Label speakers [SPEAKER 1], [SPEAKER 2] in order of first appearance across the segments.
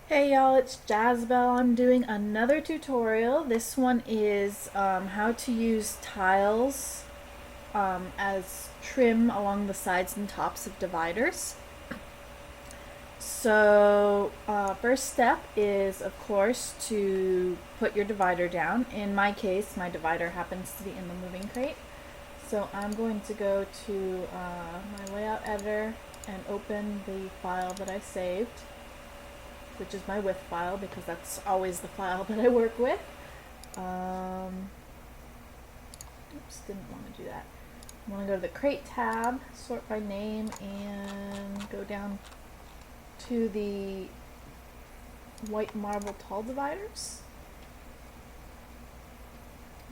[SPEAKER 1] Hey y'all, it's Jazbel. I'm doing another tutorial. This one is how to use tiles as trim along the sides and tops of dividers. So first step is, of course, to put your divider down. In my case, my divider happens to be in the moving crate. So I'm going to go to my layout editor and open the file that I saved, which is my width file because that's always the file that I work with. Oops, didn't want to do that. I want to go to the crate tab, sort by name, and go down to the white marble tall dividers.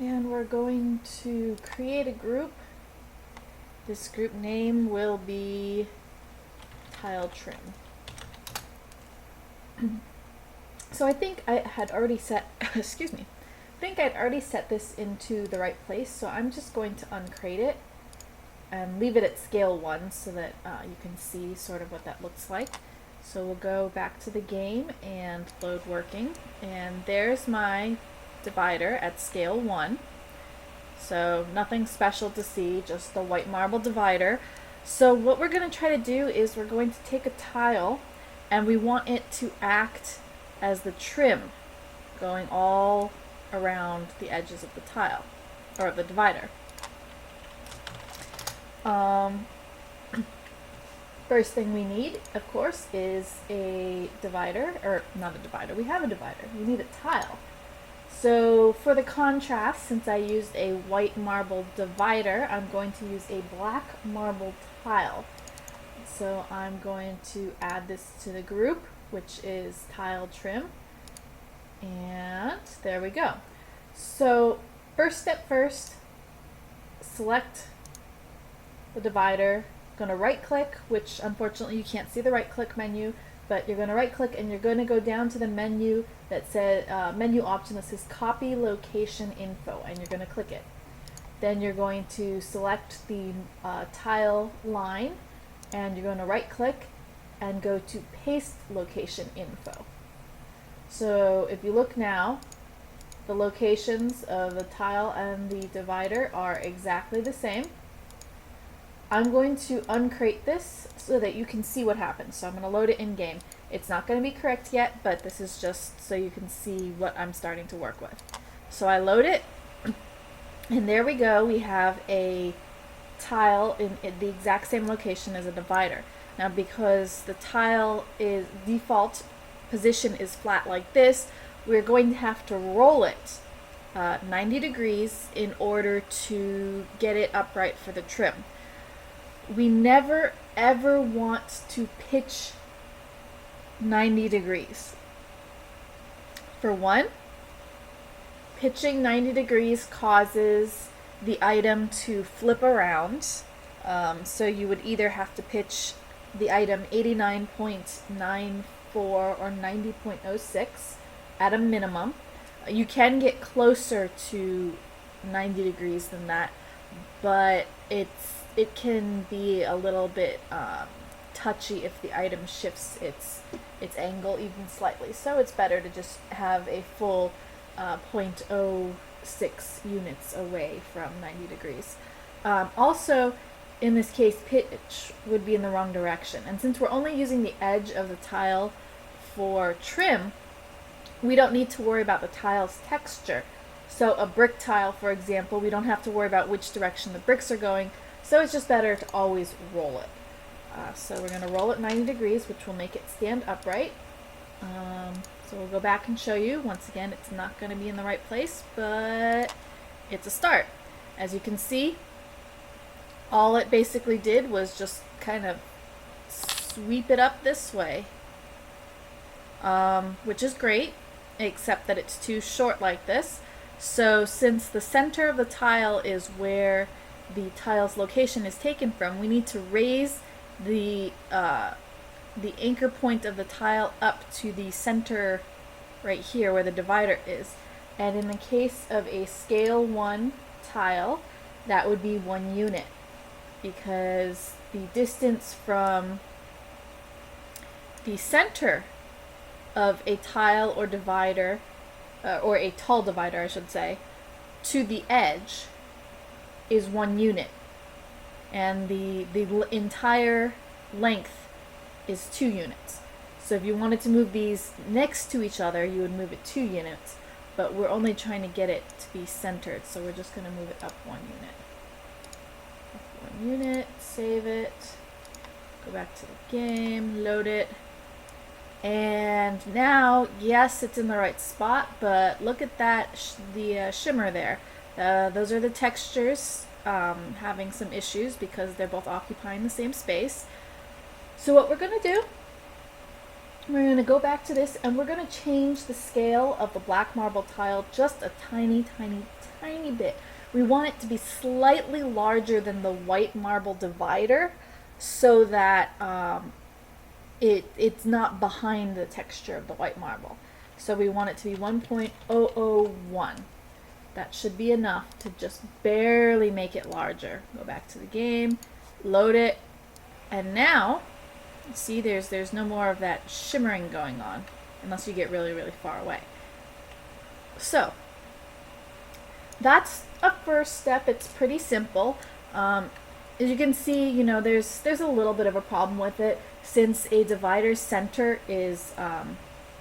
[SPEAKER 1] And we're going to create a group. This group name will be tile trim. So I think I had already set, excuse me, I think I'd already set this into the right place, so I'm just going to uncrate it and leave it at scale 1 so that you can see sort of what that looks like. So we'll go back to the game and load working, and there's my divider at scale 1. So nothing special to see, just the white marble divider. So what we're going to try to do is we're going to take a tile and we want it to act as the trim going all around the edges of the tile, or the divider. First thing we need, of course, is a divider, or not a divider, we have a divider, we need a tile. So for the contrast, since I used a white marble divider, I'm going to use a black marble tile. So I'm going to add this to the group, which is tile trim, and there we go. So first step first, select the divider. I'm going to right click, which unfortunately you can't see the right click menu, but you're going to right click and you're going to go down to the menu that says menu option that says copy location info, and you're going to click it. Then you're going to select the tile line, and you're going to right click and go to paste location info. So if you look now, the locations of the tile and the divider are exactly the same. I'm going to uncrate this so that you can see what happens. So I'm going to load it in game. It's not going to be correct yet, but this is just so you can see what I'm starting to work with. So I load it, and there we go. We have a tile in the exact same location as a divider. Now, because the tile is default position is flat like this, we're going to have to roll it 90 degrees in order to get it upright for the trim. We never ever want to pitch 90 degrees. For one, pitching 90 degrees causes the item to flip around. So you would either have to pitch the item 89.94 or 90.06 at a minimum. You can get closer to 90 degrees than that, but it can be a little bit touchy if the item shifts its angle even slightly. So it's better to just have a full 0.06 units away from 90 degrees. Also, in this case, pitch would be in the wrong direction. And since we're only using the edge of the tile for trim, we don't need to worry about the tile's texture. So a brick tile, for example, we don't have to worry about which direction the bricks are going. So it's just better to always roll it. So we're going to roll it 90 degrees, which will make it stand upright. So we'll go back and show you. Once again, it's not going to be in the right place, but it's a start. As you can see, all it basically did was just kind of sweep it up this way, which is great, except that it's too short like this. So since the center of the tile is where the tile's location is taken from, we need to raise the anchor point of the tile up to the center right here where the divider is. And in the case of a scale 1 tile, that would be 1 unit, because the distance from the center of a tile or divider, or a tall divider, I should say, to the edge is 1 unit. And the entire length is 2 units. So if you wanted to move these next to each other, you would move it 2 units. But we're only trying to get it to be centered, so we're just going to move it up 1 unit. Up 1 unit, save it, go back to the game, load it. And now, yes, it's in the right spot, but look at that, the shimmer there. Those are the textures having some issues because they're both occupying the same space. So what we're going to do, we're going to go back to this and we're going to change the scale of the black marble tile just a tiny, tiny, tiny bit. We want it to be slightly larger than the white marble divider so that it's not behind the texture of the white marble. So we want it to be 1.001. That should be enough to just barely make it larger. Go back to the game, load it, and now, see, there's no more of that shimmering going on unless you get really, really far away. So that's a first step. It's pretty simple. As you can see, you know, there's a little bit of a problem with it since a divider's center is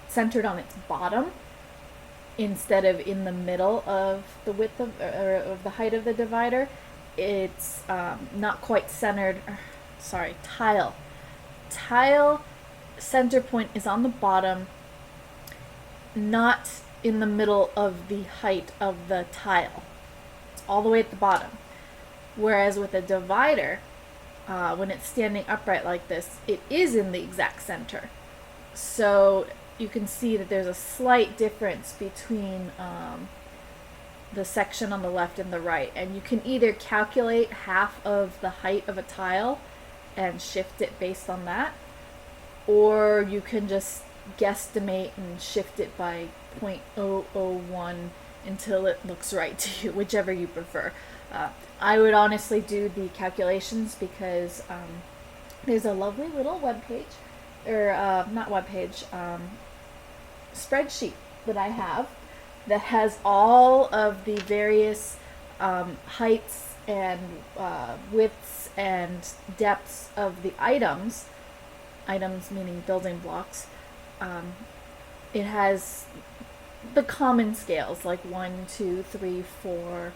[SPEAKER 1] centered on its bottom instead of in the middle of the width of, or of the height of the divider. It's not quite centered. Sorry, tile center point is on the bottom, not in the middle of the height of the tile. It's all the way at the bottom. Whereas with a divider, when it's standing upright like this, it is in the exact center. So you can see that there's a slight difference between the section on the left and the right. And you can either calculate half of the height of a tile and shift it based on that, or you can just guesstimate and shift it by 0.001 until it looks right to you, whichever you prefer. I would honestly do the calculations because there's a lovely little webpage, or not webpage, spreadsheet that I have that has all of the various heights and widths and depths of the items meaning building blocks. It has the common scales like 1, 2, 3, 4,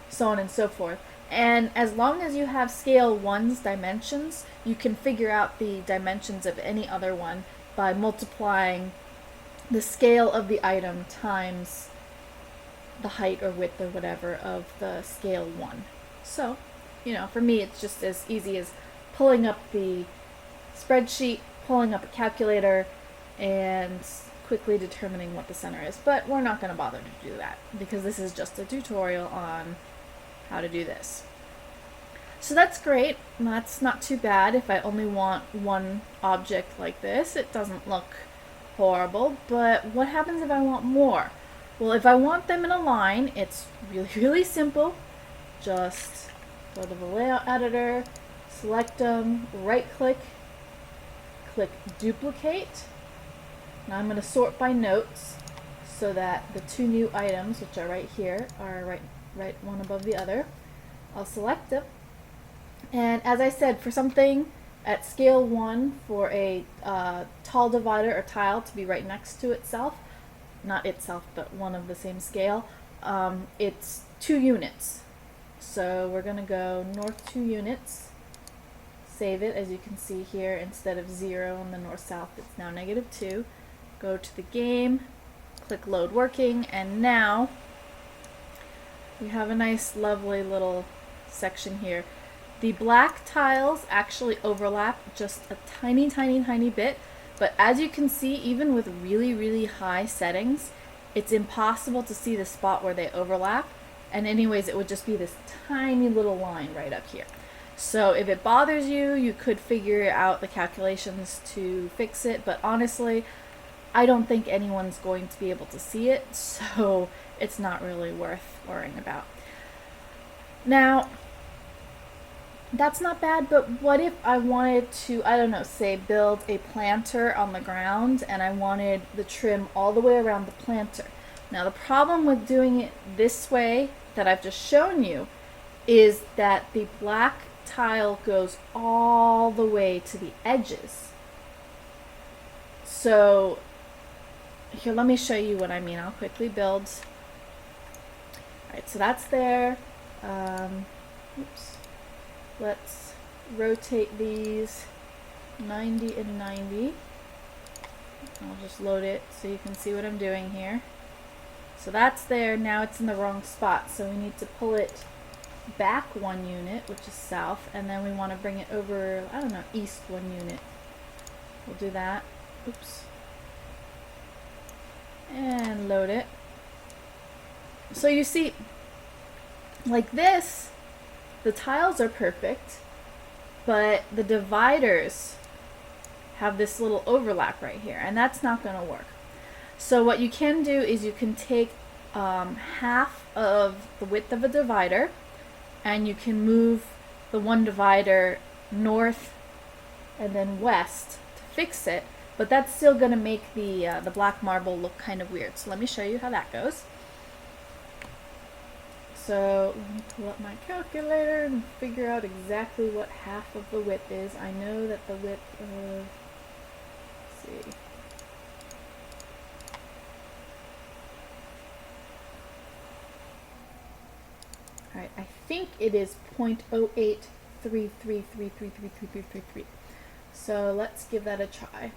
[SPEAKER 1] so on and so forth. And as long as you have scale 1's dimensions, you can figure out the dimensions of any other one by multiplying the scale of the item times the height or width or whatever of the scale 1. So, you know, for me it's just as easy as pulling up the spreadsheet, pulling up a calculator, and quickly determining what the center is. But we're not going to bother to do that because this is just a tutorial on how to do this. So that's great. That's not too bad. If I only want one object like this, it doesn't look horrible. But what happens if I want more? Well, if I want them in a line, it's really, really simple. Just go to the layout editor, select them, right click, click duplicate. Now I'm going to sort by notes so that the two new items, which are right here, are right one above the other. I'll select them. And as I said, for something at scale 1, for a tall divider or tile to be right next to itself, not itself, but one of the same scale, it's 2 units. So we're going to go north 2 units, save it. As you can see here, instead of 0 on the north-south, it's now -2. Go to the game, click load working, and now we have a nice lovely little section here. The black tiles actually overlap just a tiny, tiny, tiny bit, but as you can see, even with really, really high settings, it's impossible to see the spot where they overlap. And anyways, it would just be this tiny little line right up here. So if it bothers you, you could figure out the calculations to fix it, but honestly, I don't think anyone's going to be able to see it, so it's not really worth worrying about. Now, That's not bad, but what if I wanted to, I don't know, say build a planter on the ground and I wanted the trim all the way around the planter? Now the problem with doing it this way that I've just shown you is that the black tile goes all the way to the edges. So here, let me show you what I mean. I'll quickly build. Alright, so that's there. Oops. Let's rotate these 90 and 90. I'll just load it so you can see what I'm doing here. So that's there. Now it's in the wrong spot, so we need to pull it back 1 unit, which is south, and then we want to bring it over, I don't know, east 1 unit. We'll do that. Oops. And load it. So you see, like this, the tiles are perfect, but the dividers have this little overlap right here, and that's not going to work. So what you can do is you can take half of the width of a divider, and you can move the one divider north and then west to fix it, but that's still going to make the black marble look kind of weird. So let me show you how that goes. So let me pull up my calculator and figure out exactly what half of the width is. I know that the width of, let's see, alright, I think it is 0.0833333333. So let's give that a try.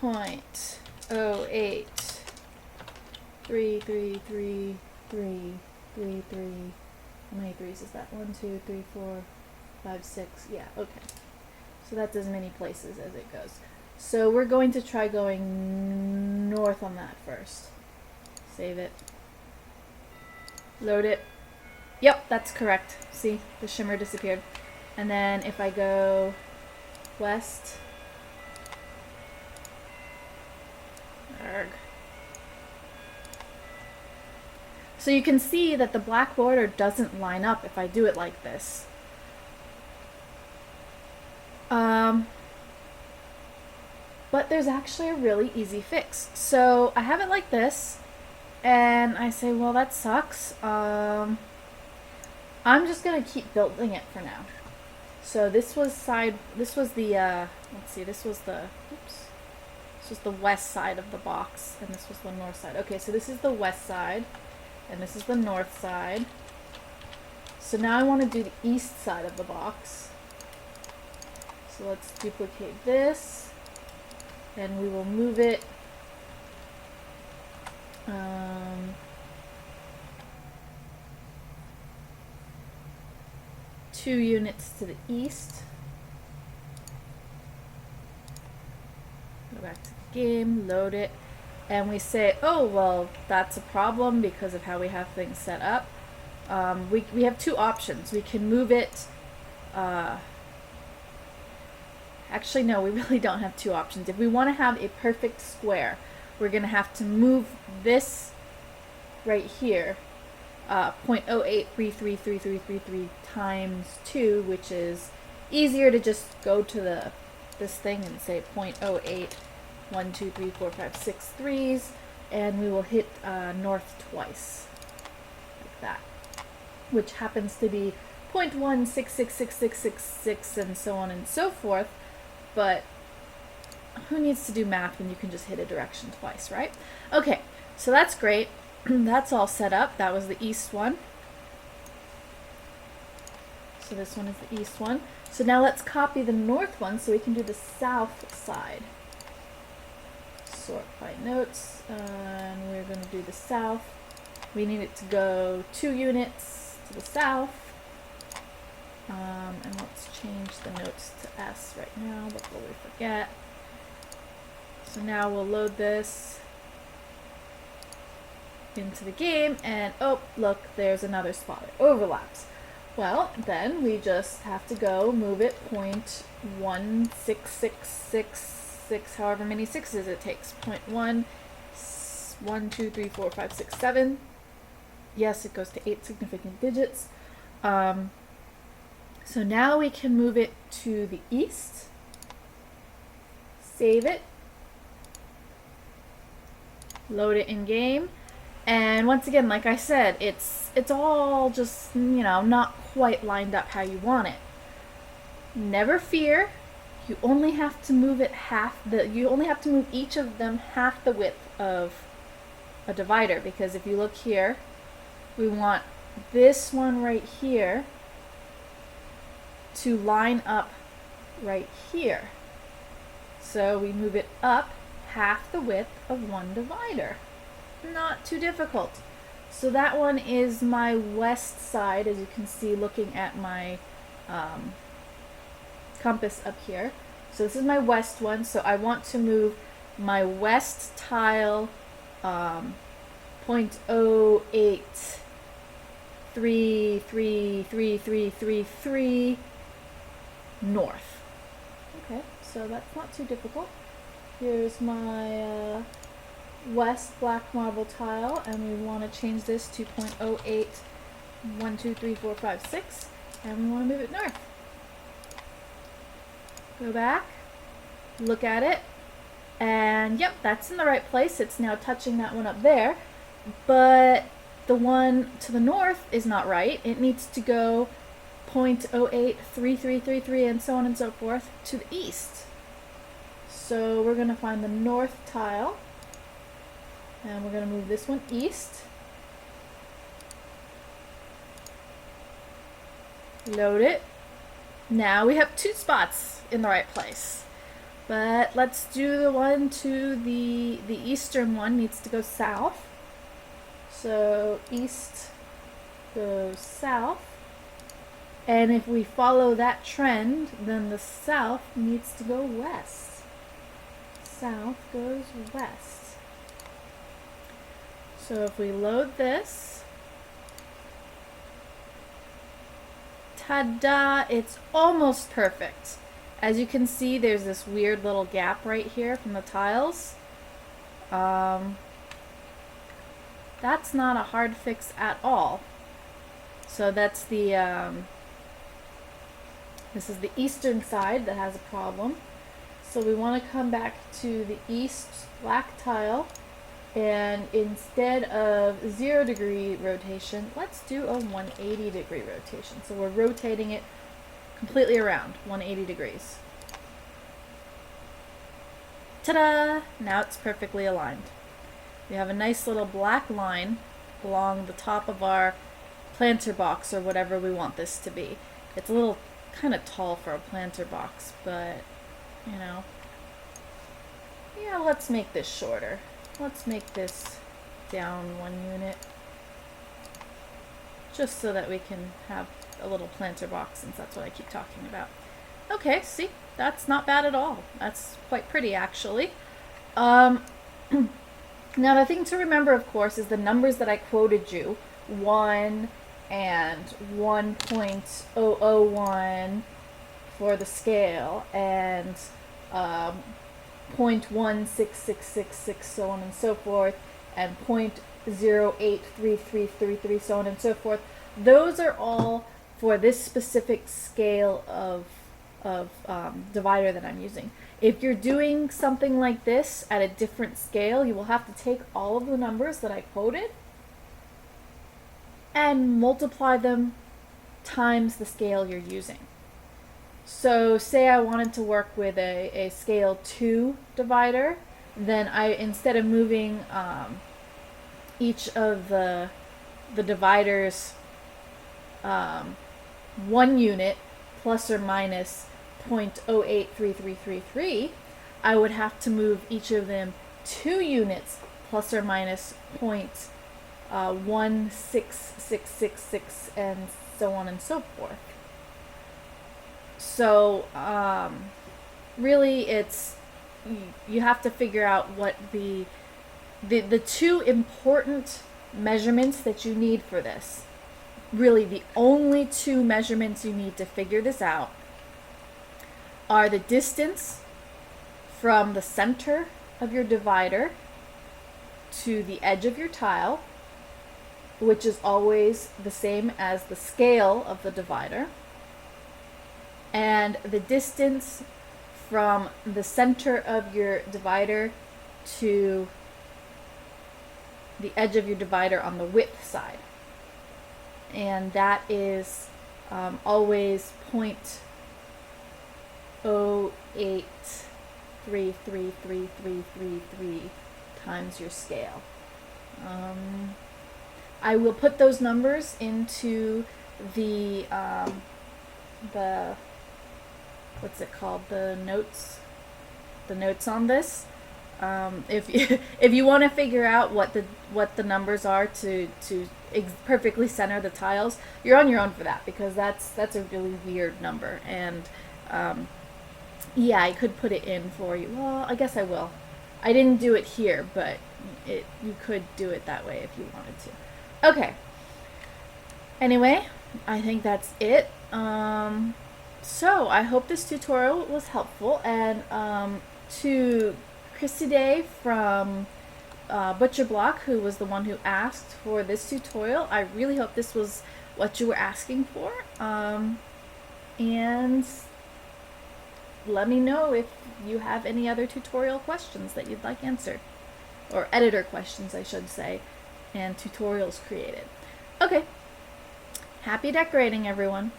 [SPEAKER 1] 0.08333333. How many threes is that? 1, 2, 3, 4, 5, 6. Yeah, okay. So that's as many places as it goes. So we're going to try going north on that first. Save it. Load it. Yep, that's correct. See, the shimmer disappeared. And then if I go west. Arg. So you can see that the black border doesn't line up if I do it like this. But there's actually a really easy fix. So I have it like this, and I say, well, that sucks. I'm just gonna keep building it for now. So this was the, let's see, this was the west side of the box, and this was the north side. Okay, so this is the west side. And this is the north side. So now I want to do the east side of the box. So let's duplicate this. And we will move it 2 units to the east. Go back to the game, load it. And we say, oh, well, that's a problem because of how we have things set up. We have 2 options. We can move it. Actually, no, we really don't have 2 options. If we want to have a perfect square, we're going to have to move this right here, 0.08333333 times 2, which is easier to just go to this thing and say 0.08. 1, 2, 3, 4, 5, 6 threes, and we will hit north twice, like that, which happens to be 0.1666666 and so on and so forth, but who needs to do math when you can just hit a direction twice, right? Okay, so that's great. That's all set up. That was the east one. So this one is the east one. So now let's copy the north one so we can do the south side. Sort by notes, and we're going to do the south. We need it to go 2 units to the south, and let's change the notes to S right now before we forget. So now we'll load this into the game, and oh, look, there's another spot. It overlaps. Well, then we just have to go move it 0.1666 however many sixes it takes. 0.1, 1, 2, 3, 4, 5, 6, 7. Yes, it goes to 8 significant digits. So So now we can move it to the east, save it, load it in game, and once again, like I said, it's all just, you know, not quite lined up how you want it. Never fear, you only have to move it you only have to move each of them half the width of a divider, because if you look here, we want this one right here to line up right here. So we move it up half the width of one divider. Not too difficult. So that one is my west side, as you can see looking at my compass up here. So this is my west one, so I want to move my west tile 0.08333333 north. Okay, so that's not too difficult. Here's my west black marble tile, and we want to change this to 0.08123456, and we want to move it north. Go back, look at it, and yep, that's in the right place. It's now touching that one up there, but the one to the north is not right. It needs to go 0.083333 and so on and so forth to the east. So we're going to find the north tile, and we're going to move this one east. Load it. Now we have two spots in the right place. But let's do the one to the eastern one needs to go south. So east goes south. And if we follow that trend, then the south needs to go west. South goes west. So if we load this, ta-da, it's almost perfect. As you can see, there's this weird little gap right here from the tiles. That's not a hard fix at all. So that's the, this is the eastern side that has a problem. So we want to come back to the east black tile, and instead of 0 degree rotation, let's do a 180 degree rotation. So we're rotating it completely around 180 degrees. Ta-da! Now it's perfectly aligned. We have a nice little black line along the top of our planter box, or whatever we want this to be. It's a little kind of tall for a planter box, but you know, yeah, let's make this shorter. Let's make this down 1 unit, just so that we can have a little planter box, since that's what I keep talking about. Okay, see, that's not bad at all. That's quite pretty, actually. Now the thing to remember, of course, is the numbers that I quoted you, 1 and 1.001 for the scale, and 0.166666, so on and so forth, and 0.083333, so on and so forth. Those are all for this specific scale of divider that I'm using. If you're doing something like this at a different scale, you will have to take all of the numbers that I quoted and multiply them times the scale you're using. So say I wanted to work with a scale 2 divider, then instead of moving each of the dividers 1 unit plus or minus 0.083333, I would have to move each of them 2 units plus or minus 0.16666, and so on and so forth. So really, it's, you have to figure out what the two important measurements that you need for this. Really, the only 2 measurements you need to figure this out are the distance from the center of your divider to the edge of your tile, which is always the same as the scale of the divider, and the distance from the center of your divider to the edge of your divider on the width side. And that is always 0.08333333 times your scale. I will put those numbers into the what's it called, the notes on this. If you want to figure out what the numbers are to perfectly center the tiles, you're on your own for that, because that's a really weird number. And yeah, I could put it in for you. Well, I guess I will. I didn't do it here, but you could do it that way if you wanted to. Okay. Anyway, I think that's it. So I hope this tutorial was helpful, and to Christy Day from Butcher Block, who was the one who asked for this tutorial, I really hope this was what you were asking for. And let me know if you have any other tutorial questions that you'd like answered, or editor questions, I should say, and tutorials created. Okay. Happy decorating, everyone.